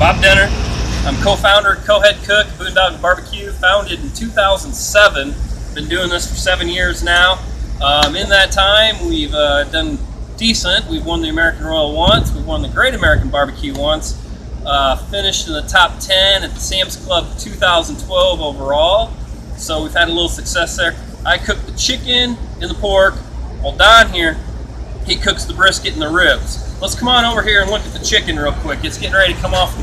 Bob Denner. I'm co-founder and co-head cook of Boondoggle BBQ, founded in 2007. Been doing this for 7 years now. In that time, we've done decent. We've won the American Royal once. We've won the Great American Barbecue once. Finished in the top 10 at the Sam's Club 2012 overall. So we've had a little success there. I cook the chicken and the pork, while Don here, he cooks the brisket and the ribs. Let's come on over here and look at the chicken real quick. It's getting ready to come off.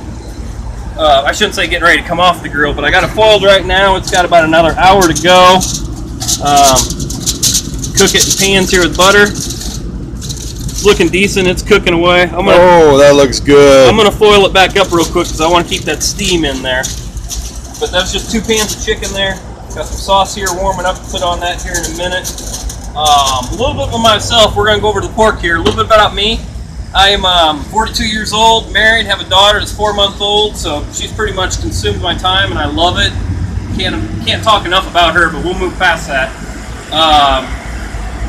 I shouldn't say getting ready to come off the grill, but I got it foiled right now. It's got about another hour to go. Cook it in pans here with butter. It's looking decent. It's cooking away. Oh, that looks good. I'm going to foil it back up real quick because I want to keep that steam in there. But that's just 2 pans of chicken there. Got some sauce here warming up. Put on that here in a minute. A little bit about myself. We're going to go over to the pork here. A little bit about me. I am 42 years old, married, have a daughter that's 4 months old, so she's pretty much consumed my time, and I love it. Can't talk enough about her, but we'll move past that.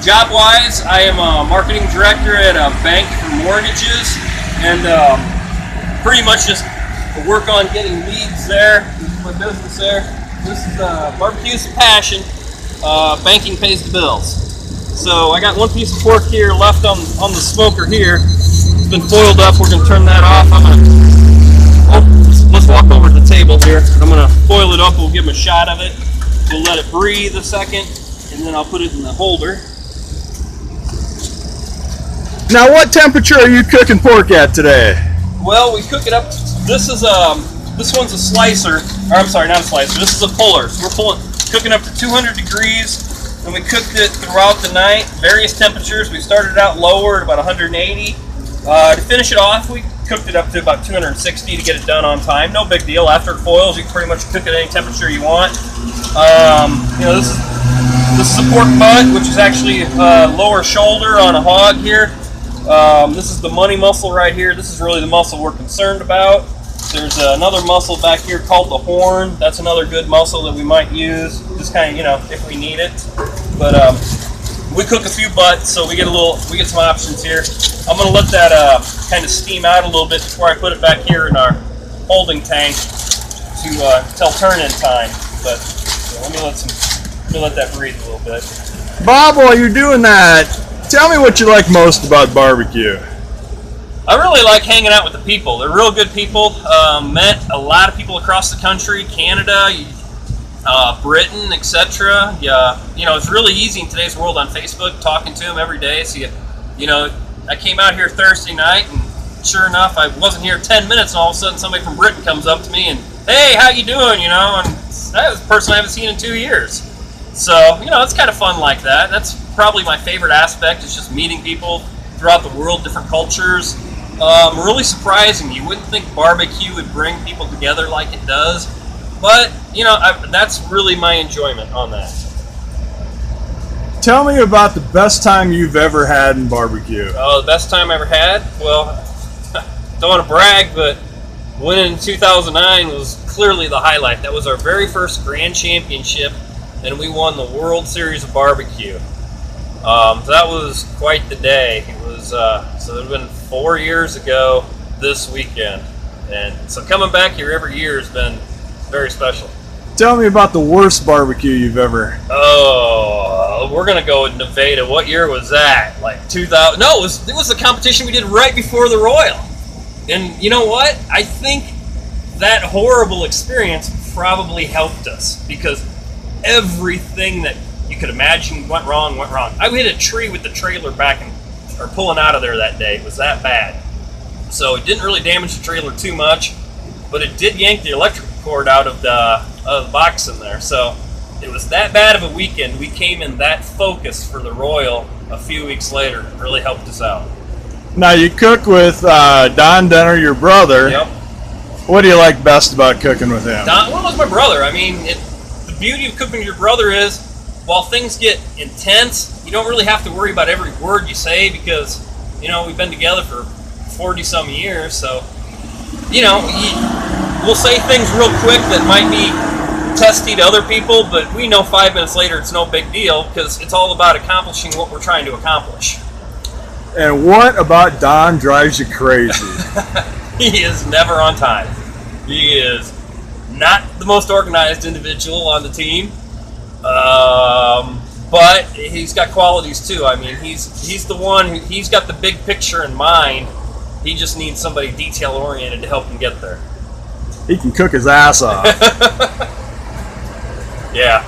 Job-wise, I am a marketing director at a bank for mortgages, and pretty much just work on getting leads there. This is my business there. This is barbecue's a passion. Banking pays the bills. So I got 1 piece of pork here left on the smoker here. It's been foiled up. We're going to turn that off. Let's walk over to the table here. I'm going to foil it up. We'll give them a shot of it. We'll let it breathe a second, and then I'll put it in the holder. Now, what temperature are you cooking pork at today? Well, we cook it up. This one's a slicer. Or I'm sorry, not a slicer. This is a puller. So we're cooking up to 200 degrees. And we cooked it throughout the night, various temperatures. We started out lower at about 180. To finish it off, we cooked it up to about 260 to get it done on time. No big deal. After it foils, you can pretty much cook it at any temperature you want. This is a pork butt, which is actually lower shoulder on a hog here. This is the money muscle right here. This is really the muscle we're concerned about. There's another muscle back here called the horn. That's another good muscle that we might use, just kind of, if we need it. But we cook a few butts, so we get some options here. I'm gonna let that kind of steam out a little bit before I put it back here in our holding tank to tell turn-in time. But let me let that breathe a little bit. Bob, while you're doing that, tell me what you like most about barbecue. I really like hanging out with the people. They're real good people. Met a lot of people across the country, Canada, Britain, etc. It's really easy in today's world on Facebook, talking to them every day. So, I came out here Thursday night, and sure enough, I wasn't here 10 minutes, and all of a sudden somebody from Britain comes up to me and, hey, how you doing? And that was a person I haven't seen in 2 years. So, it's kind of fun like that. That's probably my favorite aspect, is just meeting people throughout the world, different cultures. Really surprising. You wouldn't think barbecue would bring people together like it does, but that's really my enjoyment on that. Tell me about the best time you've ever had in barbecue. Oh, the best time I ever had? Well, don't want to brag, but winning in 2009 was clearly the highlight. That was our very first grand championship, and we won the World Series of Barbecue. That was quite the day. It was so it would have been 4 years ago this weekend, and so coming back here every year has been very special. Tell me about the worst barbecue you've ever. Oh, we're gonna go with Nevada. What year was that? Like 2000? No, it was the competition we did right before the Royal. And you know what? I think that horrible experience probably helped us, because everything that you could imagine went wrong. I hit a tree with the trailer pulling out of there that day. It was that bad. So it didn't really damage the trailer too much, but it did yank the electrical cord out of the box in there. So it was that bad of a weekend. We came in that focused for the Royal a few weeks later. It really helped us out. Now, you cook with Don Denner, your brother. Yep. What do you like best about cooking with him? Well, that's my brother. I mean, the beauty of cooking with your brother is, while things get intense, you don't really have to worry about every word you say, because, we've been together for 40-some years, so, we'll say things real quick that might be testy to other people, but we know 5 minutes later it's no big deal, because it's all about accomplishing what we're trying to accomplish. And what about Don drives you crazy? He is never on time. He is not the most organized individual on the team, but he's got qualities too. I mean, he's the one he's got the big picture in mind. He just needs somebody detail oriented to help him get there. He can cook his ass off. Yeah.